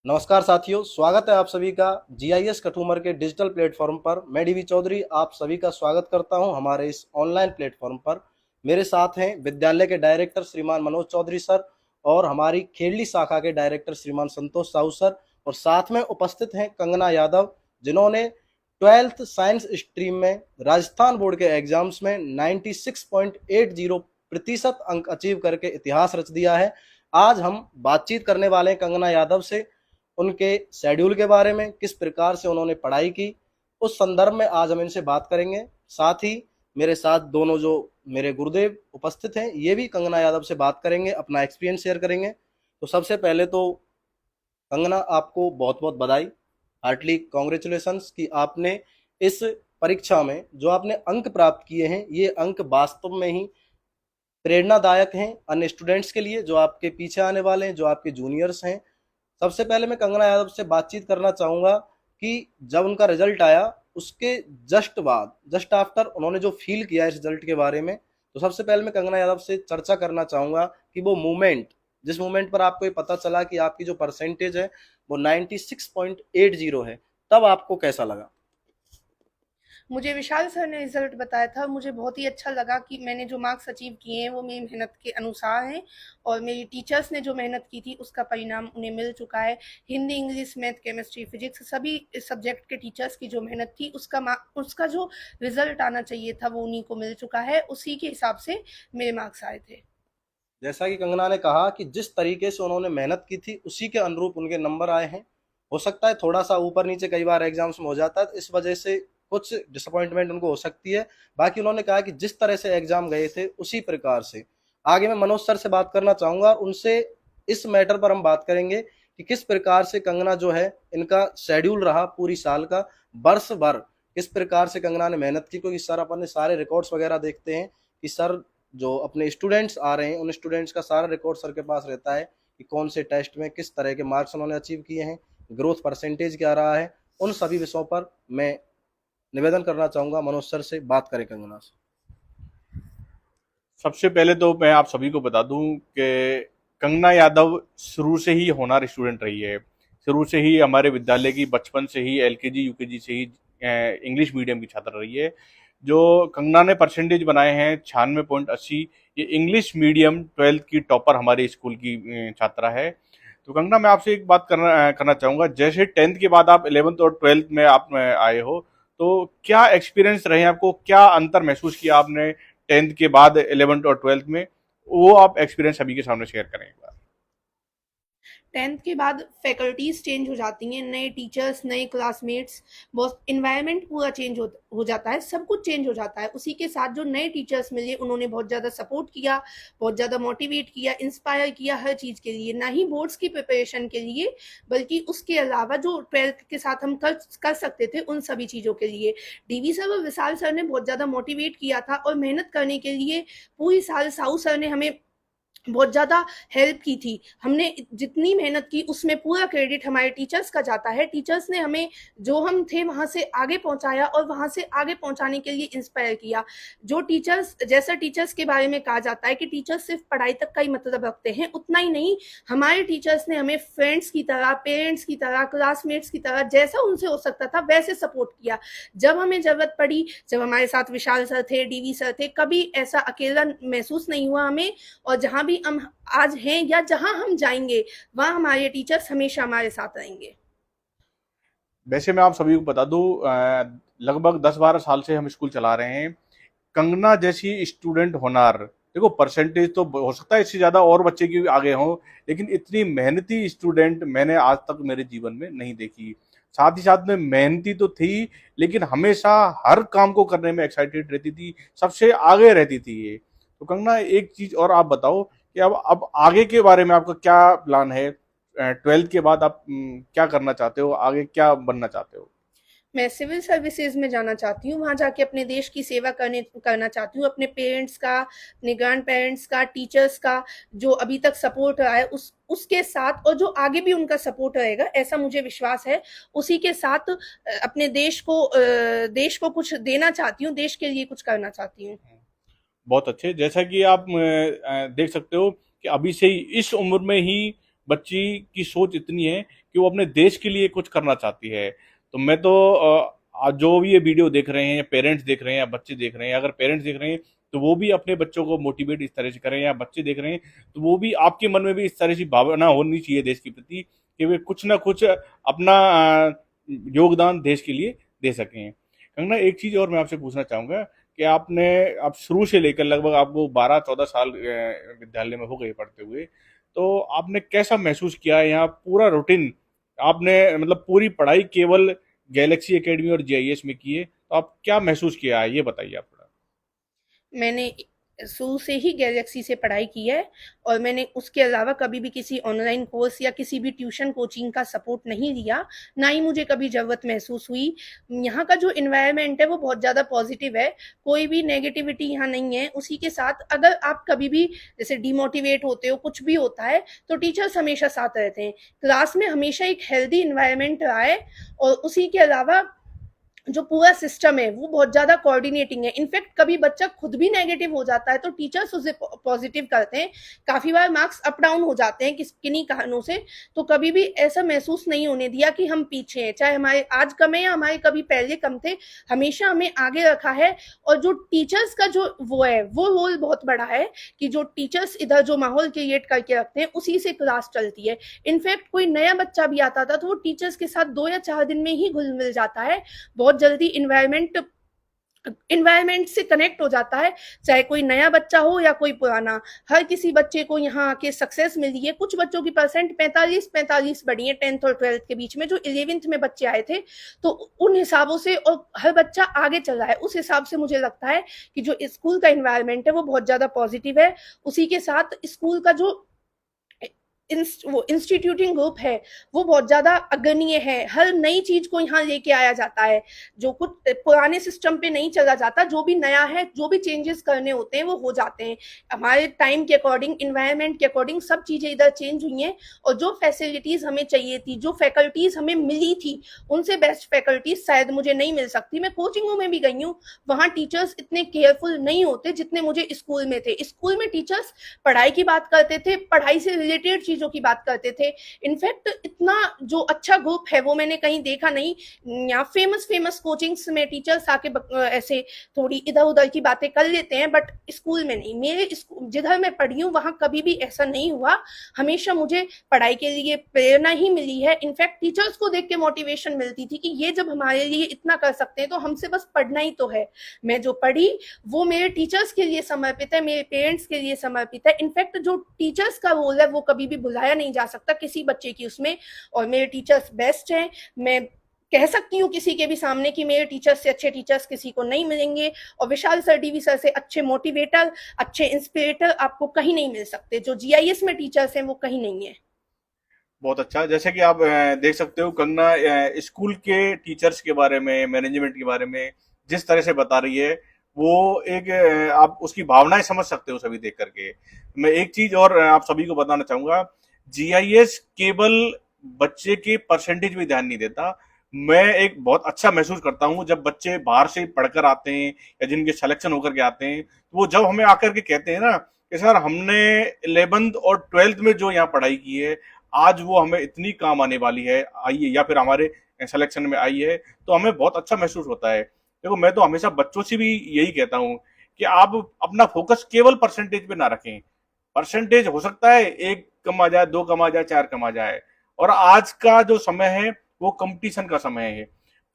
नमस्कार साथियों, स्वागत है आप सभी का जीआईएस कठूमर के डिजिटल प्लेटफॉर्म पर। मैं डीवी चौधरी आप सभी का स्वागत करता हूं हमारे इस ऑनलाइन प्लेटफॉर्म पर। मेरे साथ हैं विद्यालय के डायरेक्टर श्रीमान मनोज चौधरी सर और हमारी खेड़ली शाखा के डायरेक्टर श्रीमान संतोष साहू सर, और साथ में उपस्थित हैं कंगना यादव, जिन्होंने 12th साइंस स्ट्रीम में राजस्थान बोर्ड के एग्जाम्स में 96.80% अंक अचीव करके इतिहास रच दिया है। आज हम बातचीत करने वाले हैं कंगना यादव से, उनके शेड्यूल के बारे में, किस प्रकार से उन्होंने पढ़ाई की, उस संदर्भ में आज हम इनसे बात करेंगे। साथ ही मेरे साथ दोनों जो मेरे गुरुदेव उपस्थित हैं, ये भी कंगना यादव से बात करेंगे, अपना एक्सपीरियंस शेयर करेंगे। तो सबसे पहले तो कंगना, आपको बहुत बहुत बधाई, हार्टली कॉन्ग्रेचुलेशंस कि आपने इस परीक्षा में जो आपने अंक प्राप्त किए हैं, ये अंक वास्तव में ही प्रेरणादायक हैं अन्य स्टूडेंट्स के लिए जो आपके पीछे आने वाले हैं, जो आपके जूनियर्स हैं। सबसे पहले मैं कंगना यादव से बातचीत करना चाहूंगा कि जब उनका रिजल्ट आया, उसके जस्ट आफ्टर उन्होंने जो फील किया इस रिजल्ट के बारे में, तो सबसे पहले मैं कंगना यादव से चर्चा करना चाहूंगा कि वो मूवमेंट, जिस मूवमेंट पर आपको ये पता चला कि आपकी जो परसेंटेज है वो 96.80 है, तब आपको कैसा लगा? मुझे विशाल सर ने रिजल्ट बताया था। मुझे बहुत ही अच्छा लगा कि मैंने जो मार्क्स अचीव किए हैं वो मेरी मेहनत के अनुसार हैं और मेरी टीचर्स ने जो मेहनत की थी उसका परिणाम उन्हें मिल चुका है। Hindi, English, math, chemistry, physics सभी सब्जेक्ट के टीचर्स की जो मेहनत थी उसका जो रिजल्ट आना चाहिए था वो उन्हीं को मिल चुका है। उसी के हिसाब से मेरे मार्क्स आए थे। जैसा कि कंगना ने कहा कि जिस तरीके से उन्होंने मेहनत की थी उसी के अनुरूप उनके नंबर आए हैं। हो सकता है थोड़ा सा ऊपर नीचे कई बार एग्जाम्स में हो जाता है, तो इस वजह से कुछ डिसअपॉइंटमेंट उनको हो सकती है। बाकी उन्होंने कहा कि जिस तरह से एग्जाम गए थे उसी प्रकार से। आगे मैं मनोज सर से बात करना चाहूंगा और उनसे इस मैटर पर हम बात करेंगे कि किस प्रकार से कंगना जो है, इनका शेड्यूल रहा पूरी साल का, वर्ष भर किस प्रकार से कंगना ने मेहनत की। क्योंकि सर अपने सारे रिकॉर्ड्स वगैरह देखते हैं कि सर जो अपने स्टूडेंट्स आ रहे हैं उन स्टूडेंट्स का सारा रिकॉर्ड सर के पास रहता है कि कौन से टेस्ट में किस तरह के मार्क्स उन्होंने अचीव किए हैं, ग्रोथ परसेंटेज क्या रहा है। उन सभी विषयों पर मैं निवेदन करना चाहूंगा मनोज सर से बात करें कंगना से। सबसे पहले तो मैं आप सभी को बता दूं कि कंगना यादव शुरू से ही होनहार स्टूडेंट रही है। शुरू से ही हमारे विद्यालय की बचपन से ही एलकेजी यूकेजी से ही इंग्लिश मीडियम की छात्र रही है। जो कंगना ने परसेंटेज बनाए हैं 96.80, ये इंग्लिश मीडियम 12th की टॉपर हमारे स्कूल की छात्रा है। तो कंगना, मैं आपसे एक बात करना चाहूंगा। जैसे 10th के बाद आप 11th और 12th में आप आए हो, तो क्या एक्सपीरियंस रहे हैं आपको, क्या अंतर महसूस किया आपने 10th के बाद 11th और 12th में? वो आप एक्सपीरियंस सभी के सामने शेयर करें एक बार। 10th के बाद फैकल्टीज चेंज हो जाती हैं, नए टीचर्स, नए क्लासमेट्स, बहुत इन्वायरमेंट पूरा चेंज हो जाता है, सब कुछ चेंज हो जाता है। उसी के साथ जो नए टीचर्स मिले उन्होंने बहुत ज़्यादा सपोर्ट किया, बहुत ज़्यादा मोटिवेट किया, इंस्पायर किया हर चीज़ के लिए, ना ही बोर्ड्स की प्रिपरेशन के लिए बल्कि उसके अलावा जो 12th के साथ हम कर सकते थे उन सभी चीज़ों के लिए। डीवी सर और विशाल सर ने बहुत ज़्यादा मोटिवेट किया था और मेहनत करने के लिए पूरी साल साऊ सर ने हमें बहुत ज़्यादा हेल्प की थी। हमने जितनी मेहनत की उसमें पूरा क्रेडिट हमारे टीचर्स का जाता है। टीचर्स ने हमें जो हम थे वहाँ से आगे पहुँचाया और वहाँ से आगे पहुँचाने के लिए इंस्पायर किया। जो टीचर्स, जैसा टीचर्स के बारे में कहा जाता है कि टीचर्स सिर्फ पढ़ाई तक का ही मतलब रखते हैं, उतना ही नहीं, हमारे टीचर्स ने हमें फ्रेंड्स की तरह, पेरेंट्स की तरह, क्लासमेट्स की तरह जैसा उनसे हो सकता था वैसे सपोर्ट किया। जब हमें ज़रूरत पड़ी, जब हमारे साथ विशाल सर थे, डीवी सर थे, कभी ऐसा अकेला महसूस नहीं हुआ हमें। और जहाँ भी हम आज हैं या जहाँ हम जाएंगे वहाँ हमारे टीचर्स हमेशा हमारे साथ रहेंगे। वैसे मैं आप सभी को बता दूं, लगभग 10-12 साल से हम स्कूल चला रहे हैं। कंगना जैसी स्टूडेंट होनार, देखो परसेंटेज तो हो सकता है इससे ज्यादा और बच्चे की आगे हों, लेकिन इतनी मेहनती स्टूडेंट मैंने आज तक मेरे जीवन में नहीं देखी। साथ ही साथ में मेहनती तो थी, लेकिन हमेशा हर काम को करने में एक्साइटेड रहती थी, सबसे आगे रहती थी ये। तो कंगना, एक चीज और आप बताओ कि अब आगे के बारे में आपका क्या प्लान है? 12th के बाद आप क्या करना चाहते हो, आगे क्या बनना चाहते हो? मैं सिविल सर्विसेज में जाना चाहती हूँ, वहाँ जाके अपने देश की सेवा करना चाहती हूँ। अपने पेरेंट्स का, अपने ग्रैंड पेरेंट्स का, टीचर्स का जो अभी तक सपोर्ट रहा है उसके साथ, और जो आगे भी उनका सपोर्ट रहेगा ऐसा मुझे विश्वास है, उसी के साथ अपने देश को कुछ देना चाहती हूँ, देश के लिए कुछ करना चाहती हूँ। बहुत अच्छे। जैसा कि आप देख सकते हो कि अभी से ही इस उम्र में ही बच्ची की सोच इतनी है कि वो अपने देश के लिए कुछ करना चाहती है। तो मैं तो आज जो भी ये वीडियो देख रहे हैं, या पेरेंट्स देख रहे हैं या बच्चे देख रहे हैं, अगर पेरेंट्स देख रहे हैं तो वो भी अपने बच्चों को मोटिवेट इस तरह से करें, या बच्चे देख रहे हैं तो वो भी, आपके मन में भी इस तरह की भावना होनी चाहिए देश के प्रति कि वे कुछ ना कुछ अपना योगदान देश के लिए दे सकें। कंगना, एक चीज और मैं आपसे पूछना चाहूंगा कि आप शुरू से लेकर लगभग आपको 12-14 साल विद्यालय में हो गए पढ़ते हुए, तो आपने कैसा महसूस किया है यहाँ पूरा रूटीन? आपने मतलब पूरी पढ़ाई केवल गैलेक्सी एकेडमी और जीआईएस में की है, तो आप क्या महसूस किया है, ये बताइए आप थोड़ा। मैंने शुरू से ही गैलेक्सी से पढ़ाई की है और मैंने उसके अलावा कभी भी किसी ऑनलाइन कोर्स या किसी भी ट्यूशन कोचिंग का सपोर्ट नहीं लिया, ना ही मुझे कभी ज़रूरत महसूस हुई। यहाँ का जो इन्वायरमेंट है वो बहुत ज़्यादा पॉजिटिव है, कोई भी नेगेटिविटी यहाँ नहीं है। उसी के साथ अगर आप कभी भी जैसे डिमोटिवेट होते हो, कुछ भी होता है, तो टीचर्स हमेशा साथ रहते हैं। क्लास में हमेशा एक हेल्दी इन्वायरमेंट रहा है और उसी के अलावा जो पूरा सिस्टम है वो बहुत ज्यादा कोऑर्डिनेटिंग है। इनफैक्ट कभी बच्चा खुद भी नेगेटिव हो जाता है तो टीचर्स उसे पॉजिटिव करते हैं। काफी बार मार्क्स अप डाउन हो जाते हैं किन्हीं कारणों से, तो कभी भी ऐसा महसूस नहीं होने दिया कि हम पीछे हैं, चाहे हमारे आज कम है या हमारे कभी पहले कम थे, हमेशा हमें आगे रखा है। और जो टीचर्स का जो वो है वो रोल बहुत बड़ा है कि जो टीचर्स इधर जो माहौल क्रिएट करके रखते हैं उसी से क्लास चलती है। इनफैक्ट कोई नया बच्चा भी आता था तो वो टीचर्स के साथ 2 या 4 दिन में ही घुल मिल जाता है, बहुत जल्दी इन्वायरमेंट से कनेक्ट हो जाता है। चाहे कोई नया बच्चा हो या कोई पुराना, हर किसी बच्चे को यहाँ आके सक्सेस मिली है। कुछ बच्चों की परसेंट 45 बढ़ी है 10th और 12th के बीच में, जो 11th में बच्चे आए थे, तो उन हिसाबों से और हर बच्चा आगे चल रहा है। उस हिसाब से मुझे लगता है कि जो स्कूल का इन्वायरमेंट है वो बहुत ज्यादा पॉजिटिव है। उसी के साथ स्कूल का जो वो इंस्टीट्यूटिंग ग्रुप है वो बहुत ज्यादा अग्रणीय है। हर नई चीज को यहाँ लेके आया जाता है, जो कुछ पुराने सिस्टम पे नहीं चला जाता। जो भी नया है, जो भी चेंजेस करने होते हैं वो हो जाते हैं हमारे टाइम के अकॉर्डिंग, इन्वायरमेंट के अकॉर्डिंग। सब चीजें इधर चेंज हुई हैं और जो फैसिलिटीज हमें चाहिए थी, जो फैकल्टीज हमें मिली थी, उनसे बेस्ट फैकल्टीज शायद मुझे नहीं मिल सकती। मैं कोचिंगों में भी गई हूँ, वहां टीचर्स इतने केयरफुल नहीं होते जितने मुझे स्कूल में थे। स्कूल में टीचर्स पढ़ाई की बात करते थे, पढ़ाई से रिलेटेड चीजों की बात करते थे। इनफैक्ट इतना जो अच्छा ग्रुप है वो मैंने कहीं देखा नहीं। यहाँ फेमस कोचिंग्स में टीचर्स आके ऐसे थोड़ी इधर उधर की बातें कर लेते हैं, बट स्कूल में नहीं। मेरे जिधर मैं पढ़ी हूँ वहां कभी भी ऐसा नहीं हुआ। हमेशा मुझे पढ़ाई के लिए प्रेरणा ही मिली है। इनफैक्ट टीचर्स को देख के मोटिवेशन मिलती थी कि ये जब हमारे लिए इतना कर सकते हैं तो हमसे बस पढ़ना ही तो है। मैं जो पढ़ी वो मेरे टीचर्स के लिए समर्पित है, मेरे पेरेंट्स के लिए समर्पित है। इनफैक्ट जो टीचर्स का रोल है वो कभी भी भुलाया नहीं जा सकता किसी बच्चे की उसमें, और मेरे टीचर्स बेस्ट हैं। मैं कह सकती हूँ किसी के भी सामने कि मेरे टीचर्स से अच्छे टीचर्स किसी को नहीं मिलेंगे, और विशाल सर, डीवी सर से अच्छे मोटिवेटर, अच्छे इंस्पिरेटर आपको कहीं नहीं मिल सकते। जो जीआईएस में टीचर्स हैं वो कहीं नहीं है। बहुत अच्छा। जैसे कि आप देख सकते हो कंगना स्कूल के टीचर्स के बारे में, मैनेजमेंट के बारे में जिस तरह से बता रही है, वो एक आप उसकी भावनाएं समझ सकते हो सभी देख करके। मैं एक चीज और आप सभी को बताना चाहूंगा, जीआईएस केवल बच्चे के परसेंटेज में ध्यान नहीं देता। मैं एक बहुत अच्छा महसूस करता हूँ जब बच्चे बाहर से पढ़कर आते हैं या जिनके सिलेक्शन होकर के आते हैं, तो वो जब हमें आकर के कहते हैं ना कि सर हमने 11th और 12th में जो यहाँ पढ़ाई की है आज वो हमें इतनी काम आने वाली है, आई है, या फिर हमारे सिलेक्शन में आई है, तो हमें बहुत अच्छा महसूस होता है। देखो मैं तो हमेशा बच्चों से भी यही कहता हूँ कि आप अपना फोकस केवल परसेंटेज पे ना रखें। परसेंटेज हो सकता है 1 कम आ जाए, 2 कम आ जाए, 4 कम आ जाए, और आज का जो समय है वो कंपटीशन का समय है।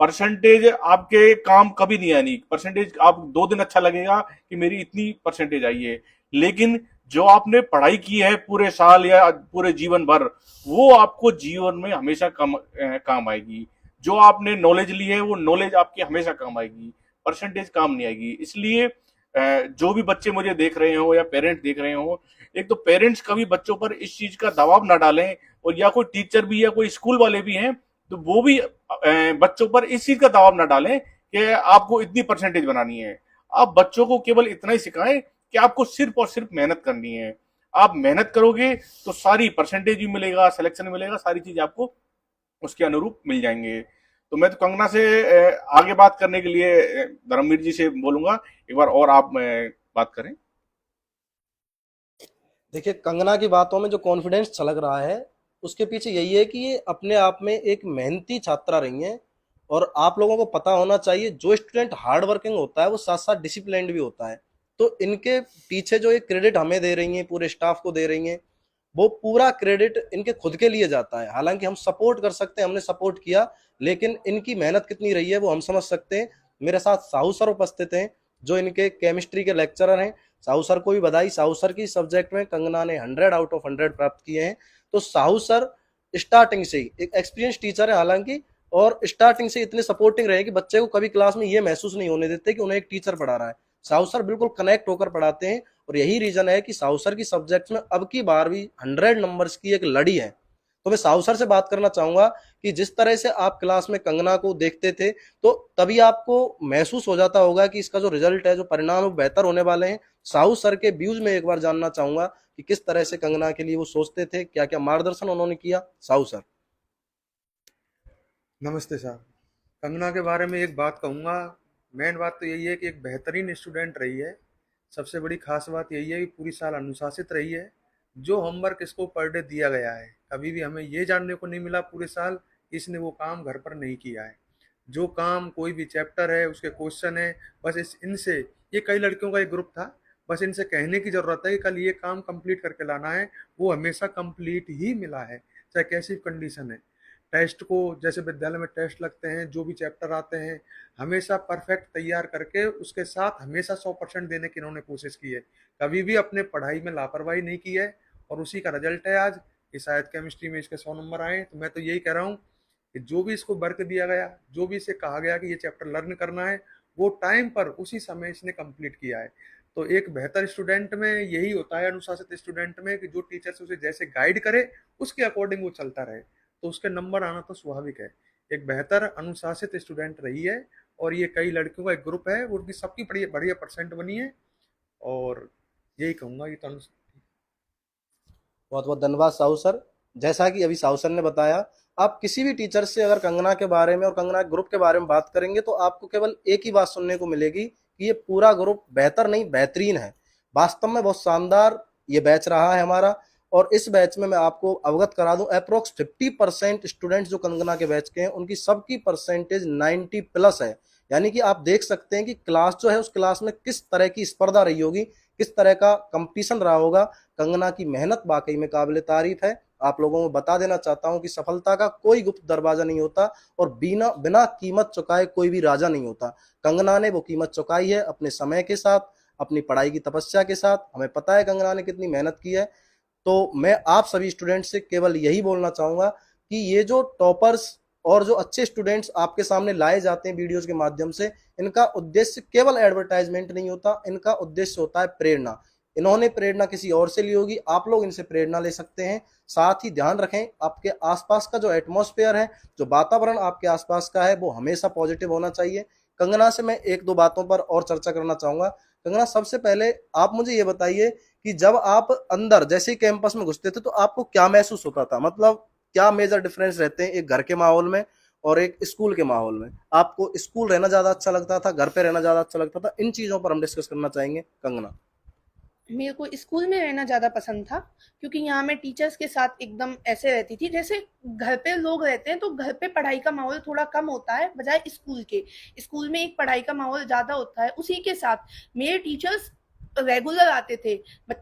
परसेंटेज आपके काम कभी नहीं आनी। परसेंटेज आप 2 दिन अच्छा लगेगा कि मेरी इतनी परसेंटेज आई है, लेकिन जो आपने पढ़ाई की है पूरे साल या पूरे जीवन भर, वो आपको जीवन में हमेशा काम आएगी। जो आपने नॉलेज ली है वो नॉलेज आपकी हमेशा काम आएगी, परसेंटेज काम नहीं आएगी। इसलिए जो भी बच्चे मुझे देख रहे हो या पेरेंट्स देख रहे हो, एक तो पेरेंट्स कभी बच्चों पर इस चीज का दबाव ना डालें, और या कोई टीचर भी या कोई स्कूल वाले भी हैं तो वो भी बच्चों पर इस चीज का दबाव ना डालें कि आपको इतनी परसेंटेज बनानी है। आप बच्चों को केवल इतना ही सिखाएं कि आपको सिर्फ और सिर्फ मेहनत करनी है। आप मेहनत करोगे तो सारी परसेंटेज भी मिलेगा, सिलेक्शन मिलेगा, सारी चीज आपको उसके अनुरूप मिल जाएंगे। तो मैं तो कंगना से आगे बात करने के लिए धर्मवीर जी से बोलूंगा एक बार और आप बात करें। देखिए, कंगना की बातों में जो कॉन्फिडेंस छलक रहा है उसके पीछे यही है कि ये अपने आप में एक मेहनती छात्रा रही हैं, और आप लोगों को पता होना चाहिए जो स्टूडेंट हार्ड वर्किंग होता है वो साथ साथ डिसिप्लिन्ड भी होता है। तो इनके पीछे जो ये क्रेडिट हमें दे रही हैं, पूरे स्टाफ को दे रही हैं, वो पूरा क्रेडिट इनके खुद के लिए जाता है। हालांकि हम सपोर्ट कर सकते हैं, हमने सपोर्ट किया, लेकिन इनकी मेहनत कितनी रही है वो हम समझ सकते हैं। मेरे साथ साहू सर उपस्थित हैं जो इनके केमिस्ट्री के लेक्चरर हैं। साहू सर को भी बधाई, साहू सर की सब्जेक्ट में कंगना ने 100 आउट ऑफ 100 प्राप्त किए हैं। तो साहू सर स्टार्टिंग से ही एक एक्सपीरियंस टीचर है हालांकि, और स्टार्टिंग से इतने सपोर्टिंग रहे कि बच्चे को कभी क्लास में ये महसूस नहीं होने देते कि उन्हें एक टीचर पढ़ा रहा है। साहू सर बिल्कुल कनेक्ट होकर पढ़ाते हैं, और यही रीजन है कि साहू सर की सब्जेक्ट्स में अब की बार भी 100 नंबर्स की एक लड़ी है। तो मैं साहू सर से बात करना चाहूंगा कि जिस तरह से आप क्लास में कंगना को देखते थे, तो तभी आपको महसूस हो जाता होगा कि इसका जो रिजल्ट है, जो परिणाम है, वो बेहतर होने वाले हैं। साहू सर के व्यूज में एक बार जानना चाहूंगा कि किस तरह से कंगना के लिए वो सोचते थे, क्या क्या मार्गदर्शन उन्होंने किया। साहू सर। नमस्ते साहब। कंगना के बारे में एक बात कहूँगा। मेन बात तो यही है कि एक बेहतरीन स्टूडेंट रही है। सबसे बड़ी खास बात यही है कि पूरी साल अनुशासित रही है। जो होमवर्क इसको पर डे दिया गया है, कभी भी हमें ये जानने को नहीं मिला पूरे साल इसने वो काम घर पर नहीं किया है। जो काम कोई भी चैप्टर है उसके क्वेश्चन है, बस इनसे, ये कई लड़कियों का एक ग्रुप था, बस इनसे कहने की ज़रूरत है कि कल ये काम कंप्लीट करके लाना है, वो हमेशा कंप्लीट ही मिला है, चाहे कैसी कंडीशन है। टेस्ट को, जैसे विद्यालय में टेस्ट लगते हैं, जो भी चैप्टर आते हैं, हमेशा परफेक्ट तैयार करके उसके साथ हमेशा 100% देने की इन्होंने कोशिश की है। कभी भी अपने पढ़ाई में लापरवाही नहीं की है, और उसी का रिजल्ट है आज कि शायद केमिस्ट्री में इसके 100 नंबर आए। तो मैं तो यही कह रहा हूँ कि जो भी इसको वर्क दिया गया, जो भी इसे कहा गया कि ये चैप्टर लर्न करना है, वो टाइम पर उसी समय इसने कंप्लीट किया है। तो एक बेहतर स्टूडेंट में यही होता है, अनुशासित स्टूडेंट में, कि जो टीचर से उसे जैसे गाइड करे उसके अकॉर्डिंग वो चलता रहे, तो उसके नंबर आना तो स्वाभाविक है। एक बेहतर अनुशासित स्टूडेंट रही है, और ये कई लड़कियों का एक ग्रुप है, वो उनकी सबकी बढ़िया बढ़िया परसेंट बनी है, और यही कहूँगा कि बहुत बहुत धन्यवाद साहू सर। जैसा कि अभी साहू सर ने बताया, आप किसी भी टीचर से अगर कंगना के बारे में और कंगना के ग्रुप के बारे में बात करेंगे तो आपको केवल एक ही बात सुनने को मिलेगी कि ये पूरा ग्रुप बेहतर नहीं बेहतरीन है। वास्तव में बहुत शानदार ये बैच रहा है हमारा, और इस बैच में मैं आपको अवगत करा दूं, अप्रोक्स 50% स्टूडेंट्स जो कंगना के बैच के हैं उनकी सबकी परसेंटेज 90 प्लस है। यानी कि आप देख सकते हैं कि क्लास जो है उस क्लास में किस तरह की स्पर्धा रही होगी, किस तरह का कंपटीशन रहा होगा। कंगना की मेहनत वाकई में काबिल तारीफ है। आप लोगों को बता देना चाहता हूं कि सफलता का कोई गुप्त दरवाजा नहीं होता, और बिना बिना कीमत चुकाए कोई भी राजा नहीं होता। कंगना ने वो कीमत चुकाई है अपने समय के साथ, अपनी पढ़ाई की तपस्या के साथ। हमें पता है कंगना ने कितनी मेहनत की है। तो मैं आप सभी स्टूडेंट से केवल यही बोलना चाहूंगा कि ये जो टॉपर्स और जो अच्छे स्टूडेंट्स आपके सामने लाए जाते हैं वीडियोस के माध्यम से, इनका उद्देश्य केवल एडवर्टाइजमेंट नहीं होता, इनका उद्देश्य होता है प्रेरणा। इन्होंने प्रेरणा किसी और से ली होगी, आप लोग इनसे प्रेरणा ले सकते हैं। साथ ही ध्यान रखें, आपके आसपास का जो एटमॉस्फेयर है, जो वातावरण आपके आसपास का है, वो हमेशा पॉजिटिव होना चाहिए। कंगना से मैं एक दो बातों पर और चर्चा करना चाहूंगा। कंगना, सबसे पहले आप मुझे ये बताइए कि जब आप अंदर जैसे ही कैंपस में घुसते थे तो आपको क्या महसूस होता था? मतलब क्या मेजर डिफरेंस रहते हैं एक घर के माहौल में और एक स्कूल के माहौल में? आपको स्कूल रहना ज्यादा अच्छा लगता था, घर पे रहना ज्यादा अच्छा लगता था? इन चीजों पर हम डिस्कस करना चाहेंगे। कंगना। मेरे को स्कूल में रहना ज़्यादा पसंद था, क्योंकि यहाँ मैं टीचर्स के साथ एकदम ऐसे रहती थी जैसे घर पे लोग रहते हैं। तो घर पे पढ़ाई का माहौल थोड़ा कम होता है बजाय स्कूल के। स्कूल में एक पढ़ाई का माहौल ज़्यादा होता है। उसी के साथ मेरे टीचर्स रेगुलर आते थे।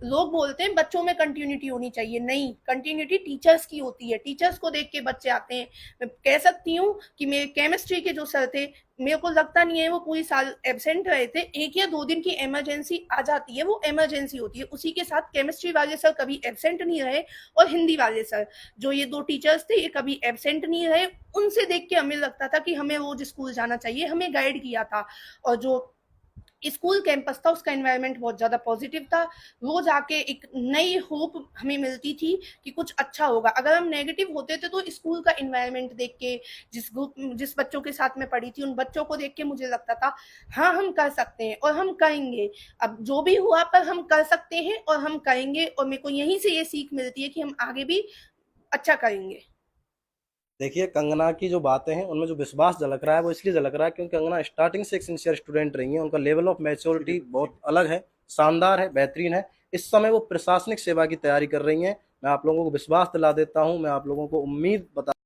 लोग बोलते हैं बच्चों में कंटिन्यूटी होनी चाहिए, नहीं, कंटिन्यूटी टीचर्स की होती है। टीचर्स को देख के बच्चे आते हैं। मैं कह सकती हूँ कि मेरे केमिस्ट्री के जो सर थे, मेरे को लगता नहीं है वो पूरी साल एब्सेंट रहे थे। 1 या 2 दिन की इमरजेंसी आ जाती है, वो इमरजेंसी होती है। उसी के साथ केमिस्ट्री वाले सर कभी एब्सेंट नहीं रहे, और हिंदी वाले सर, जो ये 2 टीचर्स थे, ये कभी एब्सेंट नहीं रहे। उनसे देख के हमें लगता था कि हमें रोज स्कूल जाना चाहिए, हमें गाइड किया था। और जो स्कूल कैंपस था उसका एनवायरनमेंट बहुत ज़्यादा पॉजिटिव था। रोज आके एक नई होप हमें मिलती थी कि कुछ अच्छा होगा। अगर हम नेगेटिव होते थे तो स्कूल का एनवायरनमेंट देख के, जिस बच्चों के साथ मैं पढ़ी थी, उन बच्चों को देख के मुझे लगता था हाँ हम कर सकते हैं और हम करेंगे। अब जो भी हुआ पर हम कर सकते हैं और हम करेंगे, और मेरे को यहीं से ये सीख मिलती है कि हम आगे भी अच्छा करेंगे। देखिए, कंगना की जो बातें हैं उनमें जो विश्वास झलक रहा है वो इसलिए झलक रहा है क्योंकि कंगना स्टार्टिंग से एक सिंसियर स्टूडेंट रही है। उनका लेवल ऑफ मैच्योरिटी बहुत अलग है, शानदार है, बेहतरीन है। इस समय वो प्रशासनिक सेवा की तैयारी कर रही हैं। मैं आप लोगों को विश्वास दिला देता हूं, मैं आप लोगों को उम्मीद बता